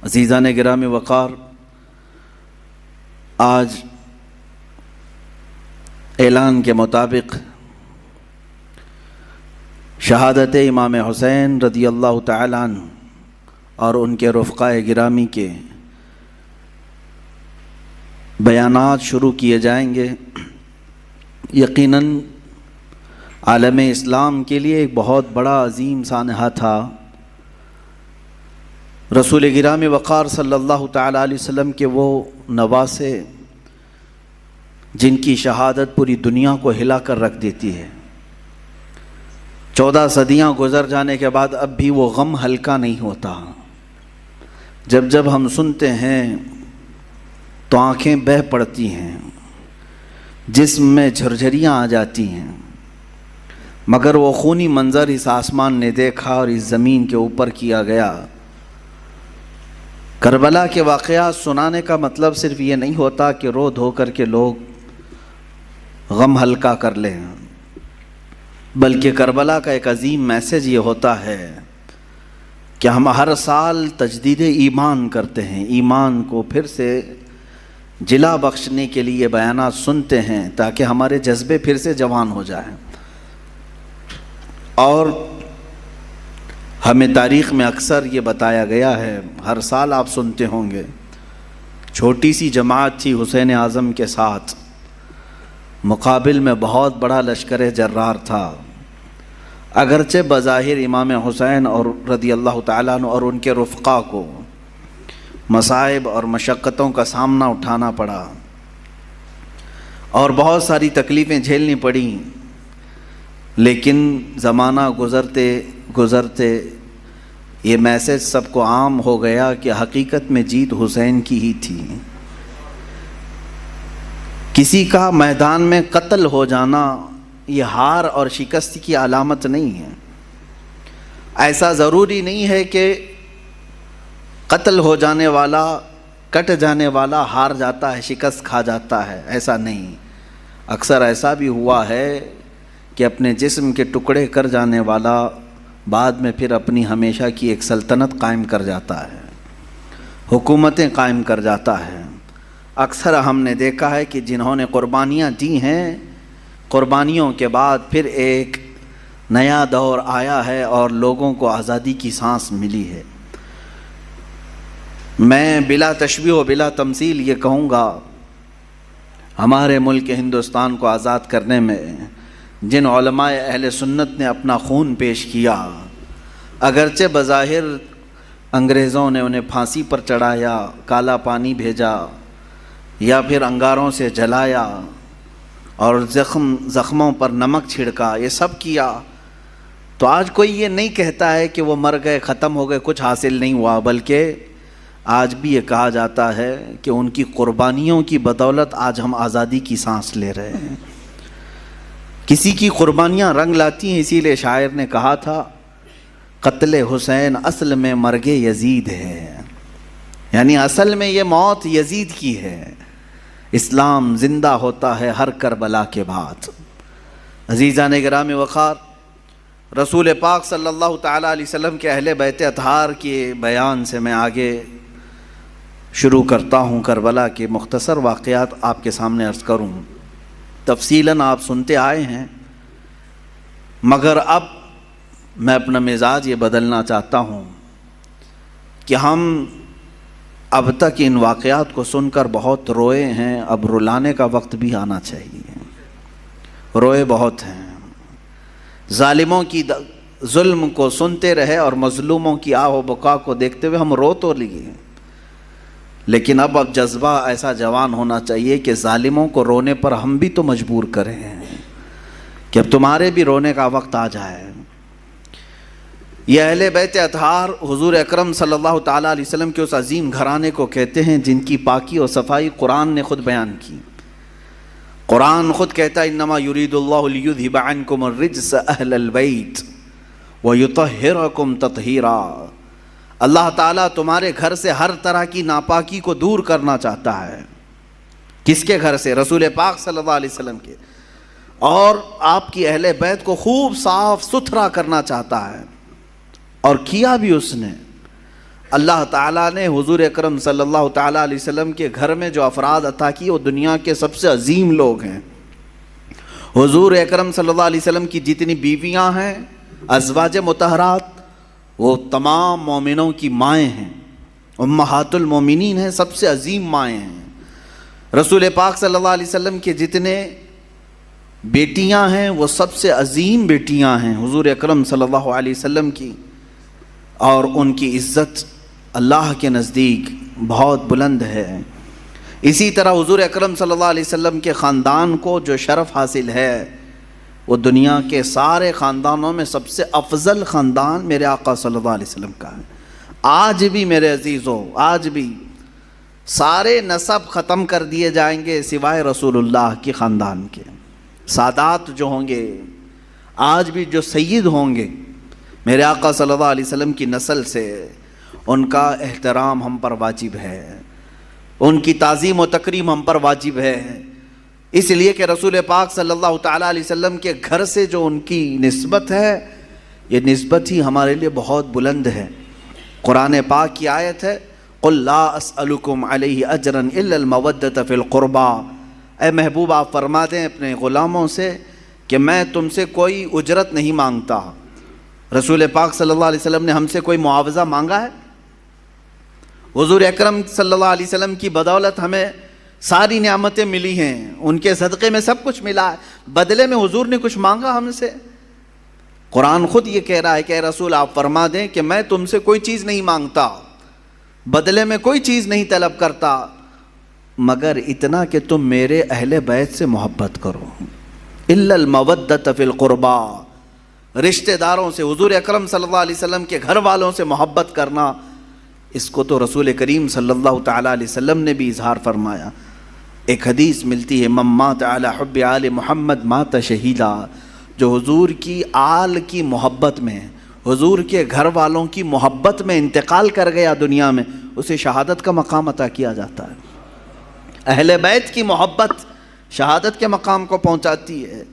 عزیزان گرامی وقار، آج اعلان کے مطابق شہادت امام حسین رضی اللہ تعالی عنہ اور ان کے رفقائے گرامی کے بیانات شروع کیے جائیں گے۔ یقیناً عالم اسلام کے لیے ایک بہت بڑا عظیم سانحہ تھا۔ رسول گرامی وقار صلی اللہ تعالی علیہ وسلم کے وہ نواسے جن کی شہادت پوری دنیا کو ہلا کر رکھ دیتی ہے۔ 14 صدیاں گزر جانے کے بعد اب بھی وہ غم ہلکا نہیں ہوتا۔ جب جب ہم سنتے ہیں تو آنکھیں بہہ پڑتی ہیں، جسم میں جھرجھریاں آ جاتی ہیں، مگر وہ خونی منظر اس آسمان نے دیکھا اور اس زمین کے اوپر کیا گیا۔ کربلا کے واقعات سنانے کا مطلب صرف یہ نہیں ہوتا کہ رو دھو کر کے لوگ غم ہلکا کر لیں، بلکہ کربلا کا ایک عظیم میسیج یہ ہوتا ہے کہ ہم ہر سال تجدید ایمان کرتے ہیں، ایمان کو پھر سے جلا بخشنے کے لیے بیانات سنتے ہیں تاکہ ہمارے جذبے پھر سے جوان ہو جائیں۔ اور ہمیں تاریخ میں اکثر یہ بتایا گیا ہے، ہر سال آپ سنتے ہوں گے، چھوٹی سی جماعت تھی حسین اعظم کے ساتھ، مقابل میں بہت بڑا لشکر جرار تھا۔ اگرچہ بظاہر امام حسین اور رضی اللہ تعالیٰ عنہ اور ان کے رفقا کو مصائب اور مشقتوں کا سامنا اٹھانا پڑا اور بہت ساری تکلیفیں جھیلنی پڑیں، لیکن زمانہ گزرتے گزرتے یہ میسیج سب کو عام ہو گیا کہ حقیقت میں جیت حسین کی ہی تھی۔ کسی کا میدان میں قتل ہو جانا یہ ہار اور شکست کی علامت نہیں ہے۔ ایسا ضروری نہیں ہے کہ قتل ہو جانے والا، کٹ جانے والا ہار جاتا ہے، شکست کھا جاتا ہے، ایسا نہیں۔ اکثر ایسا بھی ہوا ہے کہ اپنے جسم کے ٹکڑے کر جانے والا بعد میں پھر اپنی ہمیشہ کی ایک سلطنت قائم کر جاتا ہے، حکومتیں قائم کر جاتا ہے۔ اکثر ہم نے دیکھا ہے کہ جنہوں نے قربانیاں دی ہیں، قربانیوں کے بعد پھر ایک نیا دور آیا ہے اور لوگوں کو آزادی کی سانس ملی ہے۔ میں بلا تشبیہ و بلا تمثیل یہ کہوں گا، ہمارے ملک ہندوستان کو آزاد کرنے میں جن علماء اہل سنت نے اپنا خون پیش کیا، اگرچہ بظاہر انگریزوں نے انہیں پھانسی پر چڑھایا، کالا پانی بھیجا یا پھر انگاروں سے جلایا اور زخموں پر نمک چھڑکا، یہ سب کیا، تو آج کوئی یہ نہیں کہتا ہے کہ وہ مر گئے، ختم ہو گئے، کچھ حاصل نہیں ہوا، بلکہ آج بھی یہ کہا جاتا ہے کہ ان کی قربانیوں کی بدولت آج ہم آزادی کی سانس لے رہے ہیں۔ کسی کی قربانیاں رنگ لاتی ہیں، اسی لیے شاعر نے کہا تھا قتل حسین اصل میں مرگ یزید ہے، یعنی اصل میں یہ موت یزید کی ہے۔ اسلام زندہ ہوتا ہے ہر کربلا کے بعد۔ عزیزان گرامی وقار، رسول پاک صلی اللہ تعالیٰ علیہ وسلم کے اہل بیت اطہار کے بیان سے میں آگے شروع کرتا ہوں۔ کربلا کے مختصر واقعات آپ کے سامنے عرض کروں، تفصیلاً آپ سنتے آئے ہیں، مگر اب میں اپنا مزاج یہ بدلنا چاہتا ہوں کہ ہم اب تک ان واقعات کو سن کر بہت روئے ہیں، اب رلانے کا وقت بھی آنا چاہیے۔ روئے بہت ہیں، ظالموں کی ظلم کو سنتے رہے اور مظلوموں کی آہ و بکا کو دیکھتے ہوئے ہم رو تو لیے، لیکن اب جذبہ ایسا جوان ہونا چاہیے کہ ظالموں کو رونے پر ہم بھی تو مجبور کریں کہ اب تمہارے بھی رونے کا وقت آ جائے۔ یہ اہل بیت اطہار حضور اکرم صلی اللہ تعالیٰ علیہ وسلم کے اس عظیم گھرانے کو کہتے ہیں جن کی پاکی اور صفائی قرآن نے خود بیان کی۔ قرآن خود کہتا ہے انما یرید اللہ لیذھب عنکم الرجس اہل البیت ویطہرکم تطہیرا۔ اللہ تعالیٰ تمہارے گھر سے ہر طرح کی ناپاکی کو دور کرنا چاہتا ہے۔ کس کے گھر سے؟ رسول پاک صلی اللہ علیہ وسلم کے، اور آپ کی اہل بیت کو خوب صاف ستھرا کرنا چاہتا ہے، اور کیا بھی اس نے۔ اللہ تعالیٰ نے حضور اکرم صلی اللہ تعالیٰ علیہ وسلم کے گھر میں جو افراد عطا کیے وہ دنیا کے سب سے عظیم لوگ ہیں۔ حضور اکرم صلی اللہ علیہ وسلم کی جتنی بیویاں ہیں ازواج مطہرات، وہ تمام مومنوں کی مائیں ہیں، امہات المومنین ہیں، سب سے عظیم مائیں ہیں۔ رسول پاک صلی اللہ علیہ وسلم کے جتنے بیٹیاں ہیں وہ سب سے عظیم بیٹیاں ہیں حضور اکرم صلی اللہ علیہ وسلم کی، اور ان کی عزت اللہ کے نزدیک بہت بلند ہے۔ اسی طرح حضور اکرم صلی اللہ علیہ وسلم کے خاندان کو جو شرف حاصل ہے وہ دنیا کے سارے خاندانوں میں سب سے افضل خاندان میرے آقا صلی اللہ علیہ وسلم کا ہے۔ آج بھی میرے عزیزوں، آج بھی سارے نسب ختم کر دیے جائیں گے سوائے رسول اللہ کے خاندان کے۔ سادات جو ہوں گے، آج بھی جو سید ہوں گے میرے آقا صلی اللہ علیہ وسلم کی نسل سے، ان کا احترام ہم پر واجب ہے، ان کی تعظیم و تکریم ہم پر واجب ہے، اس لیے کہ رسول پاک صلی اللہ تعالیٰ علیہ وسلم کے گھر سے جو ان کی نسبت ہے یہ نسبت ہی ہمارے لیے بہت بلند ہے۔ قرآن پاک کی آیت ہے قُلْ لَا أَسْأَلُكُمْ عَلَيْهِ أَجْرًا إِلَّا الْمَوَدَّةَ فِي الْقُرْبَى، اے محبوب آپ فرما دیں اپنے غلاموں سے کہ میں تم سے کوئی اجرت نہیں مانگتا۔ رسول پاک صلی اللہ علیہ وسلم نے ہم سے کوئی معاوضہ مانگا ہے؟ حضور اکرم صلی اللہ علیہ وسلم کی بدولت ہمیں ساری نعمتیں ملی ہیں، ان کے صدقے میں سب کچھ ملا ہے، بدلے میں حضور نے کچھ مانگا ہم سے؟ قرآن خود یہ کہہ رہا ہے کہ اے رسول آپ فرما دیں کہ میں تم سے کوئی چیز نہیں مانگتا، بدلے میں کوئی چیز نہیں طلب کرتا، مگر اتنا کہ تم میرے اہل بیت سے محبت کرو۔ الا المودۃ فی القربا، رشتہ داروں سے، حضور اکرم صلی اللہ علیہ وسلم کے گھر والوں سے محبت کرنا، اس کو تو رسول کریم صلی اللہ تعالیٰ علیہ وسلم نے بھی اظہار فرمایا۔ ایک حدیث ملتی ہے من مات علی حب آل محمد مات شہیدا، جو حضور کی آل کی محبت میں، حضور کے گھر والوں کی محبت میں انتقال کر گیا دنیا میں، اسے شہادت کا مقام عطا کیا جاتا ہے۔ اہل بیت کی محبت شہادت کے مقام کو پہنچاتی ہے۔